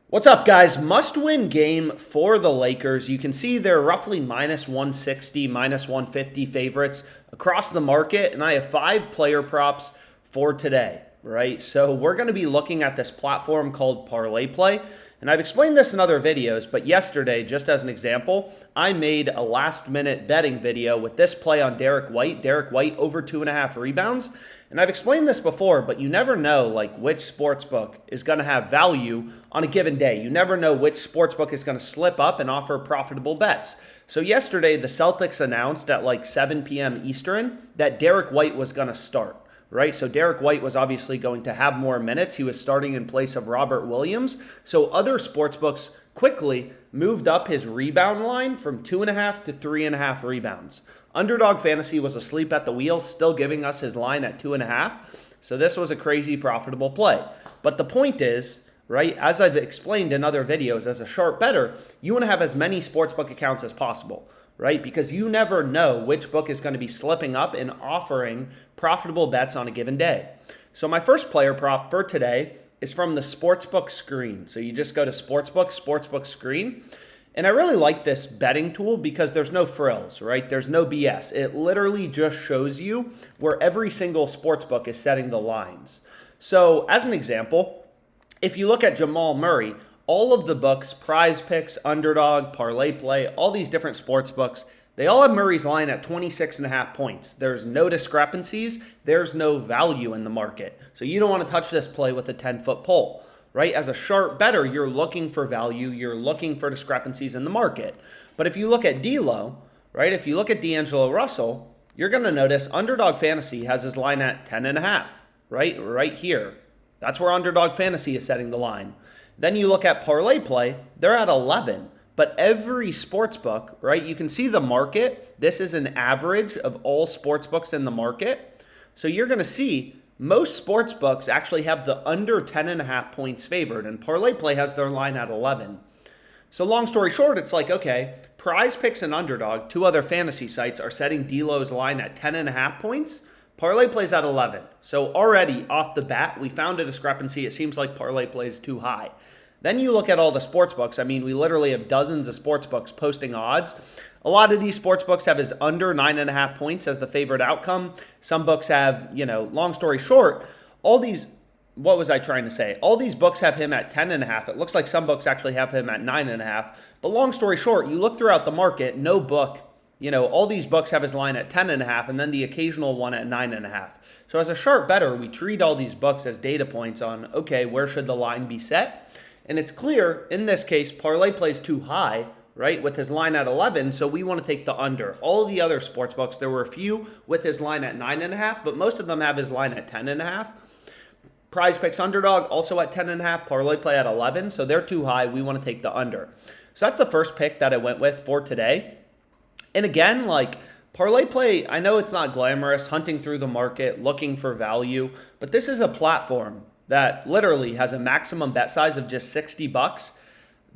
What's up, guys? Must-win game for the Lakers. You can see they're roughly minus 160, minus 150 favorites across the market, and I have 5 player props for today, right? So we're going to be looking at this platform called Parlay Play, and I've explained this in other videos, but yesterday, just as an example, I made a last-minute betting video with this play on Derek White over 2.5 rebounds. And I've explained this before, but you never know which sportsbook is going to have value on a given day. You never know which sportsbook is going to slip up and offer profitable bets. So yesterday, the Celtics announced at 7 p.m. Eastern that Derek White was going to start. Right? So Derek White was obviously going to have more minutes. He was starting in place of Robert Williams. So other sportsbooks quickly moved up his rebound line from 2.5 to 3.5 rebounds. Underdog Fantasy was asleep at the wheel, still giving us his line at 2.5. So this was a crazy profitable play. But the point is, right, as I've explained in other videos, as a sharp bettor, you want to have as many sportsbook accounts as possible, right? Because you never know which book is going to be slipping up and offering profitable bets on a given day. So my first player prop for today is from the Sportsbook screen. So you just go to Sportsbook screen. And I really like this betting tool because there's no frills, right? There's no BS. It literally just shows you where every single sportsbook is setting the lines. So as an example, if you look at Jamal Murray, all of the books, Prize Picks, Underdog, Parlay Play, all these different sports books, they all have Murray's line at 26.5 points. There's no discrepancies. There's no value in the market. So you don't want to touch this play with a 10-foot pole, right? As a sharp bettor, you're looking for value. You're looking for discrepancies in the market. But if you look at D'Lo, right? If you look at D'Angelo Russell, you're going to notice Underdog Fantasy has his line at 10.5, right? Right here. That's where Underdog Fantasy is setting the line. Then you look at Parlay Play, they're at 11. But every sports book, right, you can see the market. This is an average of all sports books in the market. So you're going to see most sports books actually have the under 10.5 points favored, and Parlay Play has their line at 11. So long story short, it's okay, Prize Picks and Underdog, 2 other fantasy sites, are setting D'Lo's line at 10.5 points. Parlay Play's at 11. So already off the bat, we found a discrepancy. It seems like Parlay Play is too high. Then you look at all the sports books. I mean, we literally have dozens of sports books posting odds. A lot of these sports books have his under 9.5 points as the favorite outcome. Some books have, long story short, all these, what was I trying to say? All these books have him at 10.5. It looks like some books actually have him at 9.5. But long story short, you look throughout the market, no book, all these books have his line at 10.5 and then the occasional one at 9.5. So as a sharp bettor, we treat all these books as data points on, okay, where should the line be set? And it's clear, in this case, Parlay Play's too high, right, with his line at 11, so we want to take the under. All the other sports books, there were a few with his line at 9.5, but most of them have his line at 10.5. Prize Picks Underdog also at 10.5, Parlay Play at 11, so they're too high. We want to take the under. So that's the first pick that I went with for today. And again, Parlay Play, I know it's not glamorous, hunting through the market, looking for value, but this is a platform that literally has a maximum bet size of just $60.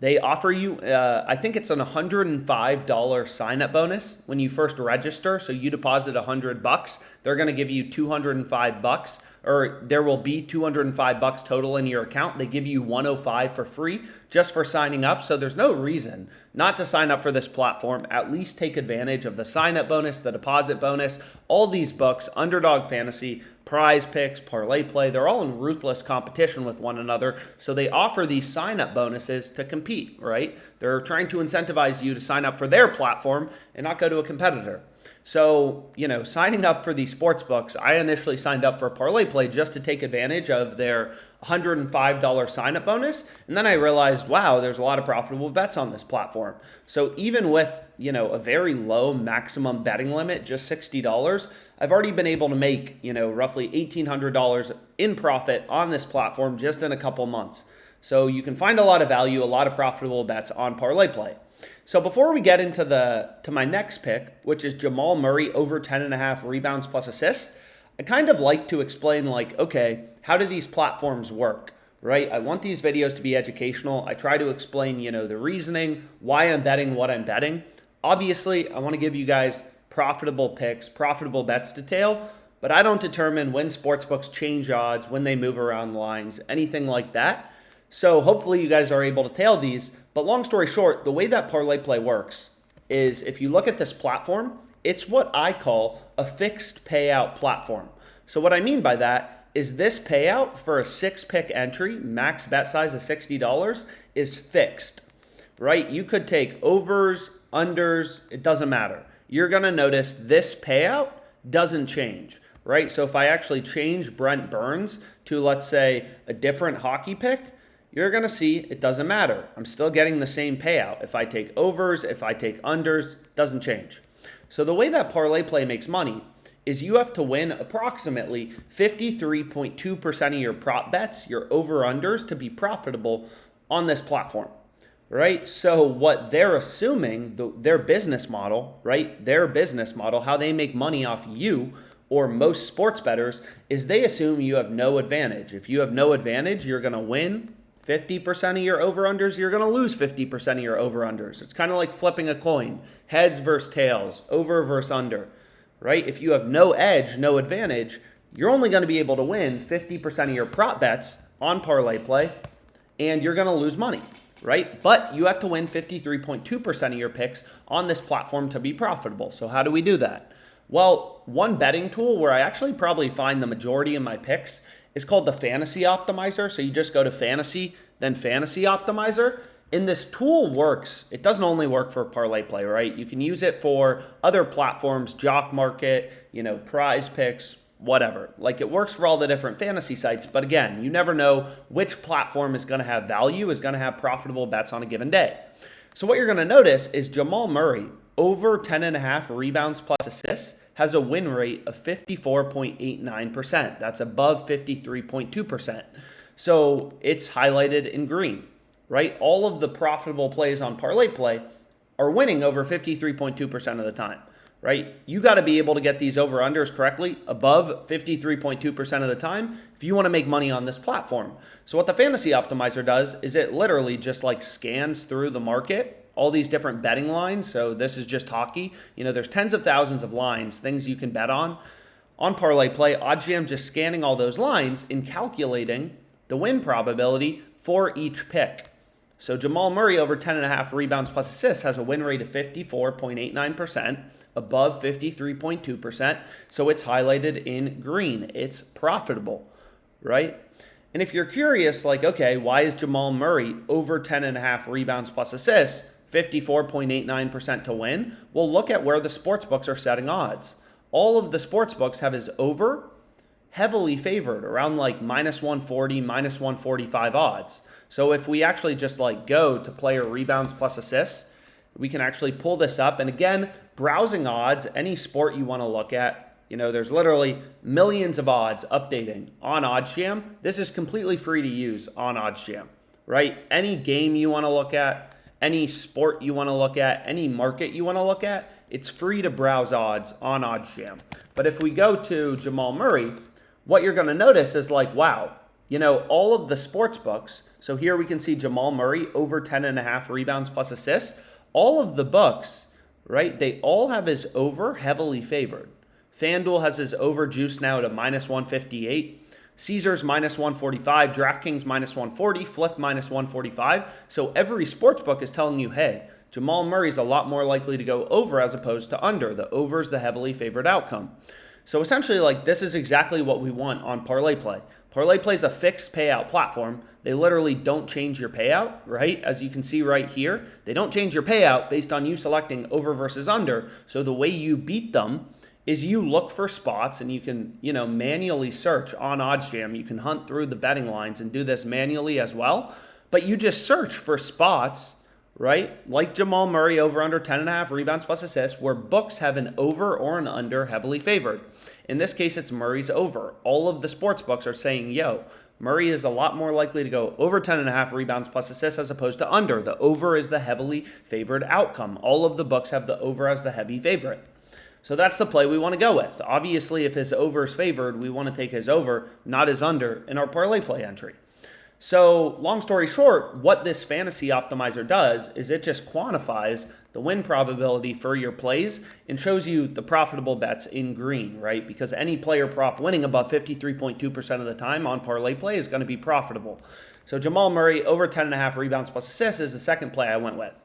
They offer you, I think it's an $105 sign-up bonus when you first register. So you deposit $100, they're going to give you $205, or there will be $205 total in your account. They give you $105 for free just for signing up. So there's no reason not to sign up for this platform. At least take advantage of the sign-up bonus, the deposit bonus. All these books, Underdog Fantasy, Prize Picks, Parlay Play, they're all in ruthless competition with one another. So they offer these sign-up bonuses to compete, right? They're trying to incentivize you to sign up for their platform and not go to a competitor. So, signing up for these sports books, I initially signed up for Parlay Play just to take advantage of their $105 sign-up bonus. And then I realized, wow, there's a lot of profitable bets on this platform. So even with, a very low maximum betting limit, just $60, I've already been able to make, roughly $1,800 in profit on this platform just in a couple months. So you can find a lot of value, a lot of profitable bets on Parlay Play. So before we get into my next pick, which is Jamal Murray over 10.5 rebounds plus assists, I kind of like to explain okay, how do these platforms work, right? I want these videos to be educational. I try to explain, the reasoning, why I'm betting what I'm betting. Obviously, I want to give you guys profitable picks, profitable bets detail, but I don't determine when sportsbooks change odds, when they move around lines, anything like that. So hopefully you guys are able to tail these. But long story short, the way that parlay play works is if you look at this platform, it's what I call a fixed payout platform. So what I mean by that is this payout for a 6-pick entry, max bet size of $60, is fixed, right? You could take overs, unders, it doesn't matter. You're going to notice this payout doesn't change, right? So if I actually change Brent Burns to, let's say, a different hockey pick, you're going to see it doesn't matter. I'm still getting the same payout. If I take overs, if I take unders, doesn't change. So the way that parlay play makes money is you have to win approximately 53.2% of your prop bets, your over-unders, to be profitable on this platform, right? So what they're assuming, their business model, right? Their business model, how they make money off you or most sports bettors, is they assume you have no advantage. If you have no advantage, you're going to win 50% of your over-unders, you're going to lose 50% of your over-unders. It's kind of like flipping a coin, heads versus tails, over versus under, right? If you have no edge, no advantage, you're only going to be able to win 50% of your prop bets on parlay play, and you're going to lose money, right? But you have to win 53.2% of your picks on this platform to be profitable. So how do we do that? Well, one betting tool where I actually probably find the majority of my picks is called the Fantasy Optimizer. So you just go to Fantasy, then Fantasy Optimizer. And this tool works. It doesn't only work for parlay play, right? You can use it for other platforms, Jock Market, Prize Picks, whatever. Like, it works for all the different fantasy sites. But again, you never know which platform is going to have value, is going to have profitable bets on a given day. So what you're going to notice is Jamal Murray, over 10.5 rebounds plus assists, has a win rate of 54.89%. That's above 53.2%. So it's highlighted in green, right? All of the profitable plays on parlay play are winning over 53.2% of the time, right? You got to be able to get these over-unders correctly above 53.2% of the time if you want to make money on this platform. So what the Fantasy Optimizer does is it literally just like scans through the market, all these different betting lines. So this is just hockey. There's tens of thousands of lines, things you can bet on parlay play. OddsJam just scanning all those lines and calculating the win probability for each pick. So Jamal Murray over 10.5 rebounds plus assists has a win rate of 54.89%, above 53.2%. So it's highlighted in green. It's profitable, right? And if you're curious, like, okay, why is Jamal Murray over 10.5 rebounds plus assists, 54.89% to win? Well, look at where the sports books are setting odds. All of the sports books have his over heavily favored, around like minus 140, minus 145 odds. So if we actually just like go to player rebounds plus assists, we can actually pull this up. And again, browsing odds, any sport you want to look at, there's literally millions of odds updating on OddsJam. This is completely free to use on OddsJam, right? Any game you want to look at, any sport you want to look at, any market you want to look at, it's free to browse odds on OddsJam. But if we go to Jamal Murray, what you're going to notice is like, wow, all of the sports books. So here we can see Jamal Murray over 10.5 rebounds plus assists. All of the books, right, they all have his over heavily favored. FanDuel has his over juice now to minus 158. Caesars minus 145, DraftKings minus 140, Flip minus 145. So every sportsbook is telling you, hey, Jamal Murray's a lot more likely to go over as opposed to under. The over is the heavily favored outcome. So essentially, like, this is exactly what we want on parlay play. Parlay play is a fixed payout platform. They literally don't change your payout, right? As you can see right here, they don't change your payout based on you selecting over versus under. So the way you beat them is you look for spots, and you can, manually search on OddsJam. You can hunt through the betting lines and do this manually as well. But you just search for spots, right? Like Jamal Murray over under 10.5 rebounds plus assists, where books have an over or an under heavily favored. In this case, it's Murray's over. All of the sports books are saying, yo, Murray is a lot more likely to go over 10.5 rebounds plus assists as opposed to under. The over is the heavily favored outcome. All of the books have the over as the heavy favorite. So that's the play we want to go with. Obviously, if his over is favored, we want to take his over, not his under, in our parlay play entry. So long story short, what this Fantasy Optimizer does is it just quantifies the win probability for your plays and shows you the profitable bets in green, right? Because any player prop winning above 53.2% of the time on parlay play is going to be profitable. So Jamal Murray over 10.5 rebounds plus assists is the second play I went with.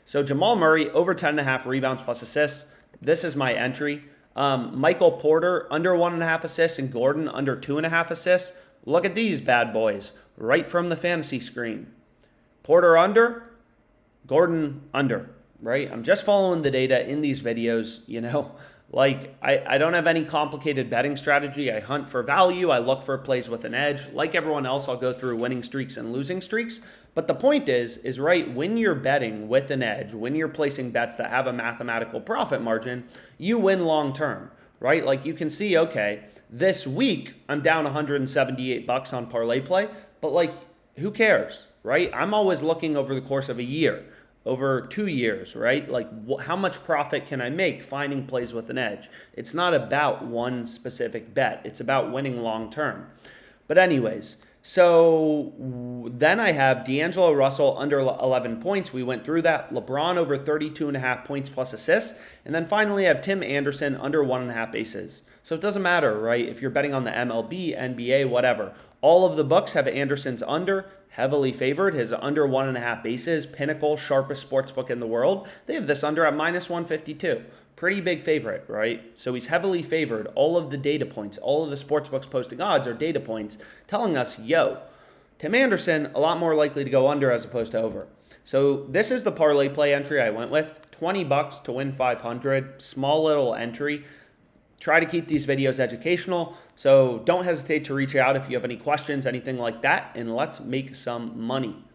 So Jamal Murray over 10.5 rebounds plus assists. This is my entry. Michael Porter under 1.5 assists and Gordon under 2.5 assists. Look at these bad boys right from the fantasy screen. Porter under, Gordon under, right? I'm just following the data in these videos, Like, I don't have any complicated betting strategy. I hunt for value. I look for plays with an edge. Like everyone else, I'll go through winning streaks and losing streaks. But the point is right, when you're betting with an edge, when you're placing bets that have a mathematical profit margin, you win long term, right? Like you can see, okay, this week I'm down $178 on parlay play, but like, who cares, right? I'm always looking over the course of a year, over 2 years, right? Like how much profit can I make finding plays with an edge? It's not about one specific bet. It's about winning long term. But anyways, so then I have D'Angelo Russell under 11 points. We went through that. LeBron over 32.5 points plus assists. And then finally I have Tim Anderson under 1.5 aces. So it doesn't matter, right? If you're betting on the MLB, NBA, whatever. All of the books have Anderson's under, heavily favored. His under 1.5 bases, Pinnacle, sharpest sportsbook in the world. They have this under at minus 152. Pretty big favorite, right? So he's heavily favored. All of the data points, all of the sportsbooks posting odds are data points telling us, yo, Tim Anderson, a lot more likely to go under as opposed to over. So this is the parlay play entry I went with. $20 to win 500. Small little entry. Try to keep these videos educational, so don't hesitate to reach out if you have any questions, anything like that, and let's make some money.